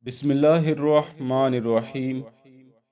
بسم اللہ الرحمن الرحیم۔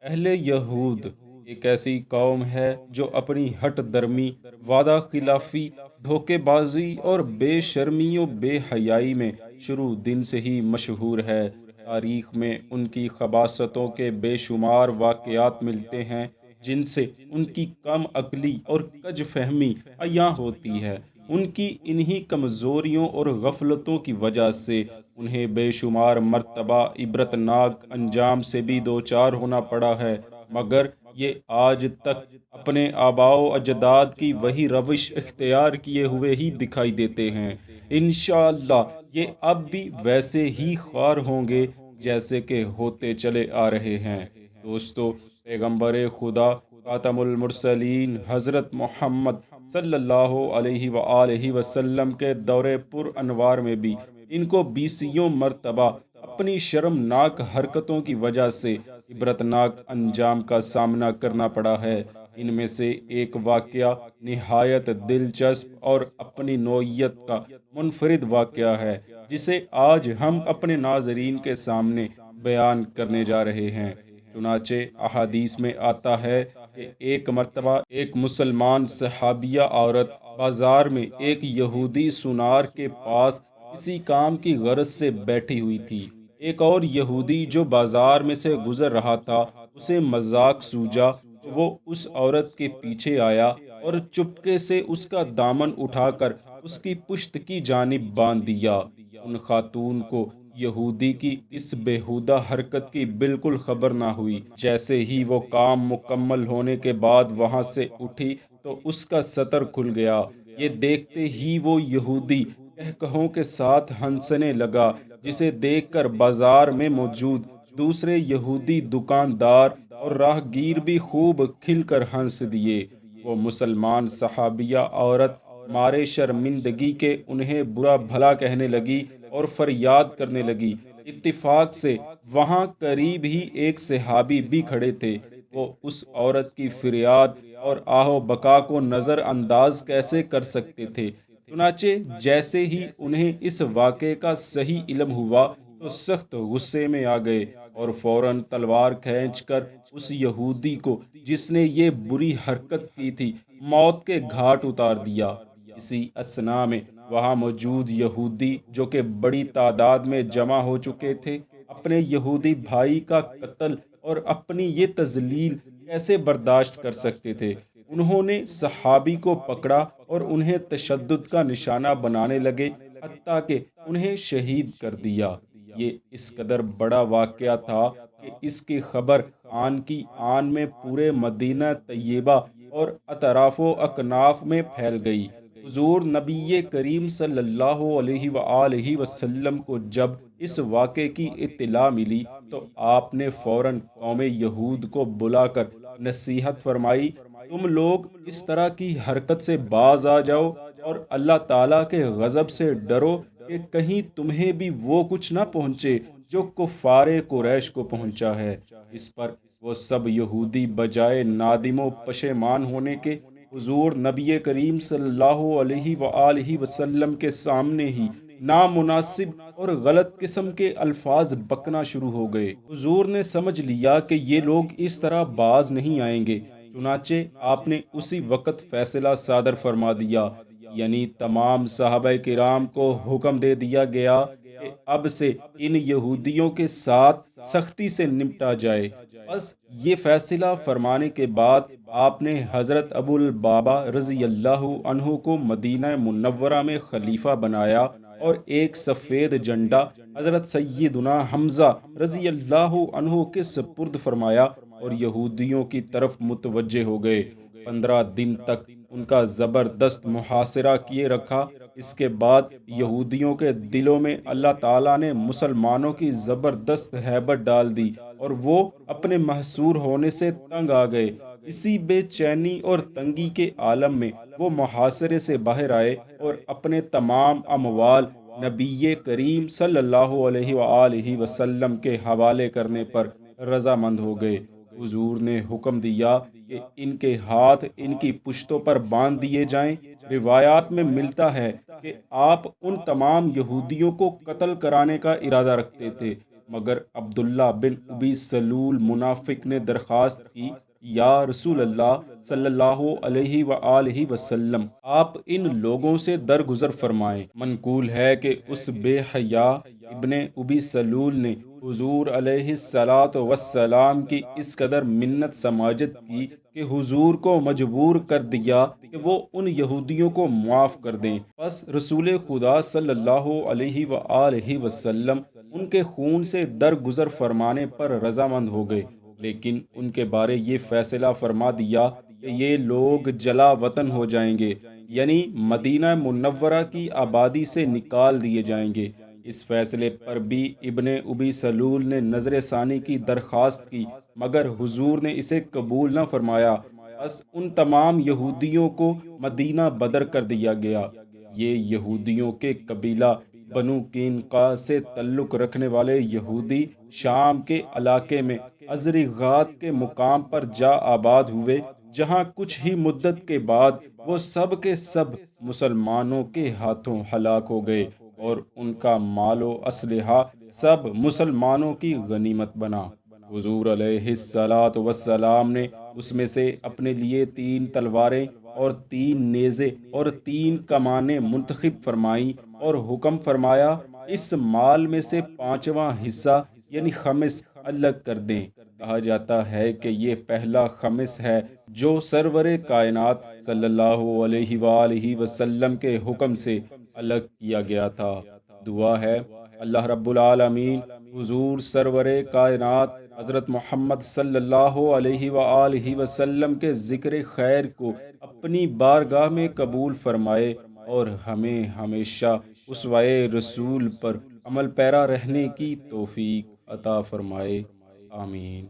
اہل یہود ایک ایسی قوم ہے جو اپنی ہٹ درمی، وعدہ خلافی، دھوکے بازی اور بے شرمی و بے حیائی میں شروع دن سے ہی مشہور ہے۔ تاریخ میں ان کی خباثتوں کے بے شمار واقعات ملتے ہیں جن سے ان کی کم عقلی اور کج فہمی عیاں ہوتی ہے۔ ان کی انہی کمزوریوں اور غفلتوں کی وجہ سے انہیں بے شمار مرتبہ عبرتناک انجام سے بھی دوچار ہونا پڑا ہے، مگر یہ آج تک اپنے آباء و اجداد کی وہی روش اختیار کیے ہوئے ہی دکھائی دیتے ہیں۔ انشاءاللہ یہ اب بھی ویسے ہی خوار ہوں گے جیسے کہ ہوتے چلے آ رہے ہیں۔ دوستو، پیغمبر خدا خاتم المرسلین حضرت محمد صلی اللہ علیہ وآلہ وسلم کے دور پر انوار میں بھی ان کو بیسیوں مرتبہ اپنی شرمناک حرکتوں کی وجہ سے عبرتناک انجام کا سامنا کرنا پڑا ہے۔ ان میں سے ایک واقعہ نہایت دلچسپ اور اپنی نوعیت کا منفرد واقعہ ہے جسے آج ہم اپنے ناظرین کے سامنے بیان کرنے جا رہے ہیں۔ چنانچہ احادیث میں آتا ہے کہ ایک مرتبہ ایک مسلمان صحابیہ عورت بازار میں ایک یہودی سونار کے پاس کسی کام کی غرض سے بیٹھی ہوئی تھی۔ ایک اور یہودی جو بازار میں سے گزر رہا تھا، اسے مذاق سوجا تو وہ اس عورت کے پیچھے آیا اور چپکے سے اس کا دامن اٹھا کر اس کی پشت کی جانب باندھ دیا۔ ان خاتون کو یہودی کی اس بےہودہ حرکت کی بالکل خبر نہ ہوئی۔ جیسے ہی وہ کام مکمل ہونے کے بعد وہاں سے اٹھی تو اس کا سطر کھل گیا۔ یہ دیکھتے ہی وہ یہودی کہکہوں کے ساتھ ہنسنے لگا، جسے دیکھ کر بازار میں موجود دوسرے یہودی دکاندار اور راہگیر بھی خوب کھل کر ہنس دیے۔ وہ مسلمان صحابیہ عورت مارے شرمندگی کے انہیں برا بھلا کہنے لگی اور فریاد کرنے لگی۔ اتفاق سے وہاں قریب ہی ایک صحابی بھی کھڑے تھے۔ وہ اس عورت کی فریاد اور آہ و بکا کو نظر انداز کیسے کر سکتے تھے؟ چنانچہ جیسے ہی انہیں اس واقعے کا صحیح علم ہوا تو سخت غصے میں آ گئے اور فوراً تلوار کھینچ کر اس یہودی کو جس نے یہ بری حرکت کی تھی موت کے گھاٹ اتار دیا۔ اسی اثنا میں وہاں موجود یہودی جو کہ بڑی تعداد میں جمع ہو چکے تھے، اپنے یہودی بھائی کا قتل اور اپنی یہ تذلیل کیسے برداشت کر سکتے تھے؟ انہوں نے صحابی کو پکڑا اور انہیں تشدد کا نشانہ بنانے لگے، حتیٰ کہ انہیں شہید کر دیا۔ یہ اس قدر بڑا واقعہ تھا کہ اس کی خبر آن کی آن میں پورے مدینہ طیبہ اور اطراف و اکناف میں پھیل گئی۔ حضور نبی کریم صلی اللہ علیہ وآلہ وسلم کو جب اس واقعے کی اطلاع ملی تو آپ نے فوراً قوم یہود کو بلا کر نصیحت فرمائی، تم لوگ اس طرح کی حرکت سے باز آ جاؤ اور اللہ تعالیٰ کے غضب سے ڈرو کہ کہیں تمہیں بھی وہ کچھ نہ پہنچے جو کفار قریش کو پہنچا ہے۔ اس پر وہ سب یہودی بجائے نادم و پشیمان ہونے کے حضور نبی کریم صلی اللہ علیہ وآلہ وسلم کے سامنے ہی نامناسب اور غلط قسم کے الفاظ بکنا شروع ہو گئے۔ حضور نے سمجھ لیا کہ یہ لوگ اس طرح باز نہیں آئیں گے، چنانچہ آپ نے اسی وقت فیصلہ صادر فرما دیا، یعنی تمام صحابہ کرام کو حکم دے دیا گیا کہ اب سے ان یہودیوں کے ساتھ سختی سے نمٹا جائے۔ بس یہ فیصلہ فرمانے کے بعد آپ نے حضرت ابو البابا رضی اللہ عنہ کو مدینہ منورہ میں خلیفہ بنایا اور ایک سفید جھنڈا حضرت سیدنا حمزہ رضی اللہ عنہ کے سپرد فرمایا اور یہودیوں کی طرف متوجہ ہو گئے۔ 15 دن تک ان کا زبردست محاصرہ کیے رکھا۔ اس کے بعد یہودیوں کے دلوں میں اللہ تعالیٰ نے مسلمانوں کی زبردست ہیبت ڈال دی اور وہ اپنے محصور ہونے سے تنگ آ گئے۔ اسی بے چینی اور تنگی کے عالم میں وہ محاصرے سے باہر آئے اور اپنے تمام اموال نبی کریم صلی اللہ علیہ وآلہ وسلم کے حوالے کرنے پر رضامند ہو گئے۔ حضور نے حکم دیا کہ ان کے ہاتھ ان کی پشتوں پر باندھ دیے جائیں۔ روایات میں ملتا ہے کہ آپ ان تمام یہودیوں کو قتل کرانے کا ارادہ رکھتے تھے، مگر عبداللہ بن ابی سلول منافق نے درخواست کی، یا رسول اللہ صلی اللہ علیہ وآلہ وسلم، آپ ان لوگوں سے درگزر فرمائیں۔ منقول ہے کہ اس بے حیا ابن ابی سلول نے حضور علیہ الصلاۃ والسلام کی اس قدر منت سماجت کی کہ حضور کو مجبور کر دیا کہ وہ ان یہودیوں کو معاف کر دیں۔ پس رسول خدا صلی اللہ علیہ وآلہ وسلم ان کے خون سے درگزر فرمانے پر رضامند ہو گئے، لیکن ان کے بارے یہ فیصلہ فرما دیا کہ یہ لوگ جلا وطن ہو جائیں گے، یعنی مدینہ منورہ کی آبادی سے نکال دیے جائیں گے۔ اس فیصلے پر بھی ابن ابی سلول نے نظر ثانی کی درخواست کی، مگر حضور نے اسے قبول نہ فرمایا۔ بس ان تمام یہودیوں کو مدینہ بدر کر دیا گیا۔ یہ یہودیوں کے قبیلہ بنو قینقاع سے تعلق رکھنے والے یہودی شام کے علاقے میں ازرغات کے مقام پر جا آباد ہوئے، جہاں کچھ ہی مدت کے بعد وہ سب کے سب مسلمانوں کے ہاتھوں ہلاک ہو گئے اور ان کا مال و اسلحہ سب مسلمانوں کی غنیمت بنا۔ حضور علیہ الصلاۃ والسلام نے اس میں سے اپنے لیے 3 تلواریں اور 3 نیزے اور 3 کمانیں منتخب فرمائیں اور حکم فرمایا، اس مال میں سے 5واں حصہ یعنی خمس الگ کر دیں۔ کہا جاتا ہے کہ یہ پہلا خمس ہے جو سرور کائنات صلی اللہ علیہ وآلہ وسلم کے حکم سے الگ کیا گیا تھا۔ دعا ہے اللہ رب العالمین حضور سرور کائنات حضرت محمد صلی اللہ علیہ وآلہ وسلم کے ذکر خیر کو اپنی بارگاہ میں قبول فرمائے اور ہمیں ہمیشہ اسوہ رسول پر عمل پیرا رہنے کی توفیق عطا فرمائے۔ آمین۔